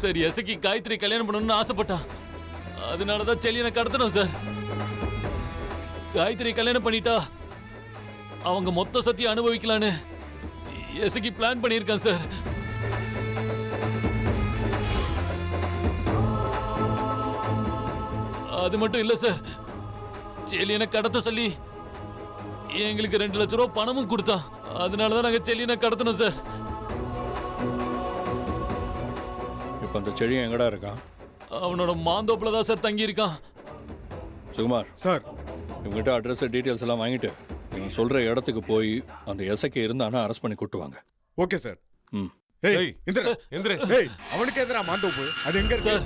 Sir Esakki Gayatri கல்யாணம் பண்ணணும்னு ஆசைப்பட்டான். அதனாலதான் செல்லியனை கடத்தணும் சார். காயத்ரி கல்யாணம் பண்ணிட்டா அவங்க மொத்த சத்தியம் அனுபவிக்கலான்னு எசக்கி பிளான் பண்ணியிருக்கான் சார். அது மட்டும் இல்ல சார், செல்லியனை கடத்த சொல்லி எங்களுக்கு 2 லட்சம் ரூபாய் பணமும் கொடுத்தான். அதனாலதான் நாங்க செல்லியனை கடத்தணும் சார். இப்போ அந்த செடியும் எங்கடா இருக்கான்? அவனோட மாந்தோப்புல தான் சார் தங்கி இருக்கான். சுகுமார் சார், இவங்ககிட்ட அட்ரஸ் டீட்டெயில்ஸ் எல்லாம் வாங்கிட்டு நீங்க சொல்ற இடத்துக்கு போய் அந்த எசக்கி இருந்தானா அரெஸ்ட் பண்ணி கூட்டு வாங்க. Okay sir. ம். ஏய் இந்திரா, சார், ஏய் அவனுக்கு எதிரா மாந்தோப்பு? அது எங்க இருக்கு? சார்